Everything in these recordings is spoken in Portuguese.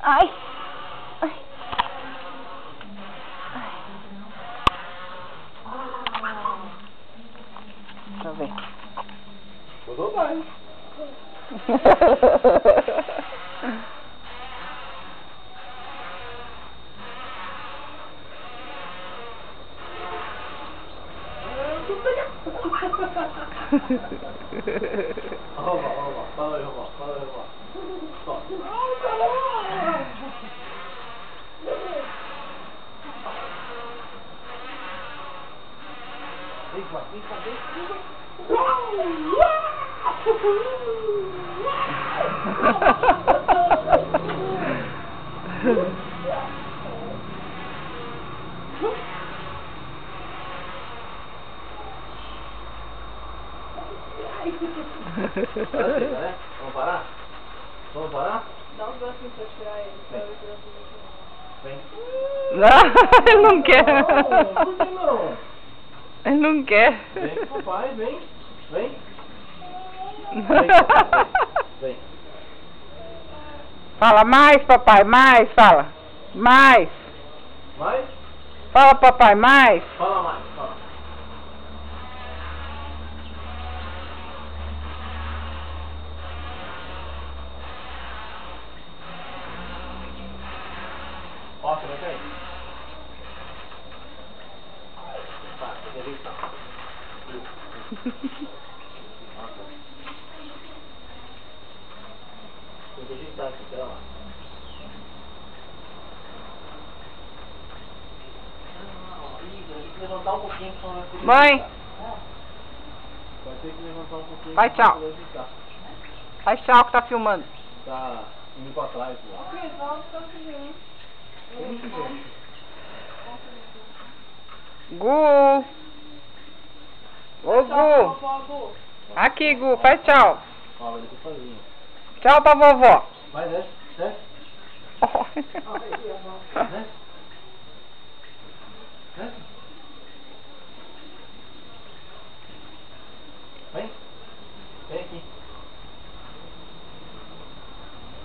Ai. Ai. Deixa eu ver. Tudo bem. Fala aí, Vamos parar? Vamos parar? Dá uns bracinhos pra tirar ele. Vem. Não, ele não quer. Não, por que não? Ele não quer. Vem, papai, vem. Vem. Vem. Fala mais, papai, mais, fala. Mais. Mais? Fala, papai, mais. Fala mais, fala. Ó, você vai cair. Tá, tem que ajeitar. Nossa. Tem que ajeitar aqui, pera lá. Levantar um pouquinho pra não poder Mãe. ajeitar. Vai ter que levantar um pouquinho. Vai, pra tchau. poder ajeitar. Faz tchau que tá filmando. Tá indo pra trás lá. Como que é? Gu. Ô, Gu. Aqui, Gu, faz tchau. Ó, vai descer sozinho. Tchau pra vovó. Vai, desce, desce. Desce. Desce. Vem. Vem aqui.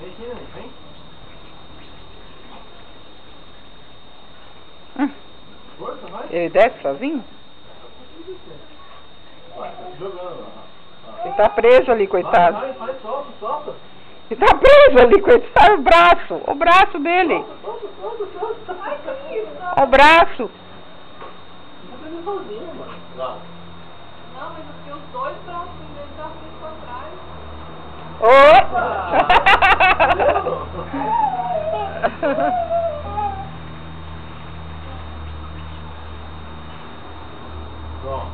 Vem aqui, neném. Vem. Força, vai. Ele desce sozinho? Vai, tá se jogando. Ele tá preso ali, coitado. Vai, solta, solta. Ele tá preso ali, coitado. O braço dele. Solta. Ai, que isso? O braço. Tá fazendo sozinho, mano. Não. Não, mas porque os dois braços dele tá vindo pra trás. Pronto.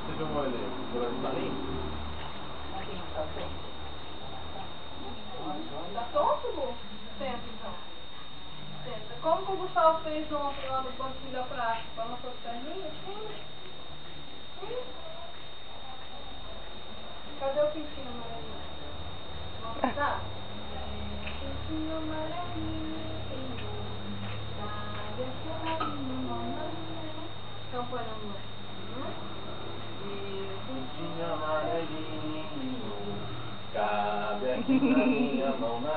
Você filmou ele? Por onde tá limpo? Tá tonto, Lu? Senta, então. Senta. Como que o Gustavo fez ontem lá no banquinho da praça? Pra nossas perninhas? Cadê o pintinho amarelinho? Vamos mostrar? Pintinho amarelinho. Então põe na mão. Pintinho amarelinho, cabe aqui na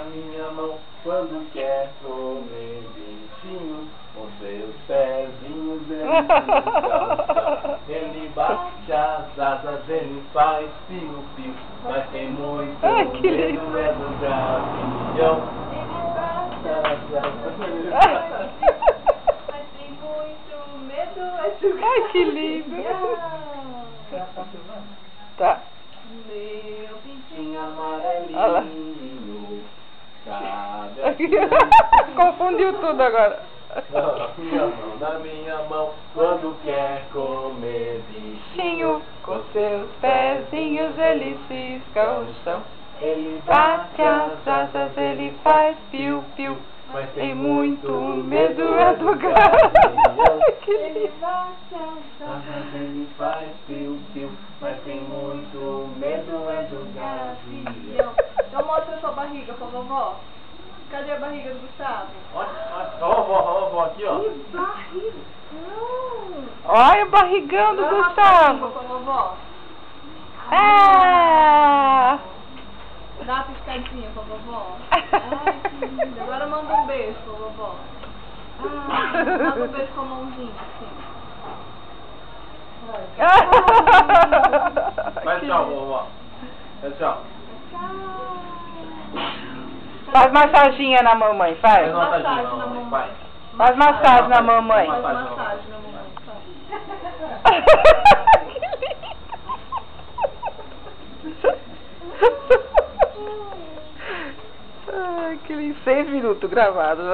minha mão, quando quer comer bichinho, com seus pezinhos ele descansa, ele bate as asas, ele faz piu-piu, mas tem muito medo, é do gavião. Mas tem muito medo, é do Ai, que lindo. Tá. Meu pintinho Olha lá. Amarelinho, cabe aqui na Confundiu tudo agora. minha mão, na minha mão, quando quer comer bichinho, Bichinho Com seus pezinhos ele cisca o chão. Ele Bate as asas, ele faz piu-piu. mas Tem muito medo é do gavião. Que Ele lindo. bate as asas, ele faz piu-piu, mas tem muito medo é do gavião. Então mostra a sua barriga pra vovó. Cadê a barriga do Gustavo? Olha, ó, vó, aqui, ó. Que barrigão! Olha o barrigão do Dá uma raspadinha Gustavo. pra vovó. Ah! Dá uma piscadinha pra vovó. Ai, que lindo. Agora manda um beijo pra vovó. Manda um beijo com a mãozinha, assim. Faz tchau, vovó. Faz tchau. Faz massaginha na mamãe, faz. Faz Massagem massagem na na mamãe, mamãe. vai. Faz massagem na mamãe. Faz massagem na mamãe. Ai, que lindo. 6 minutos gravados.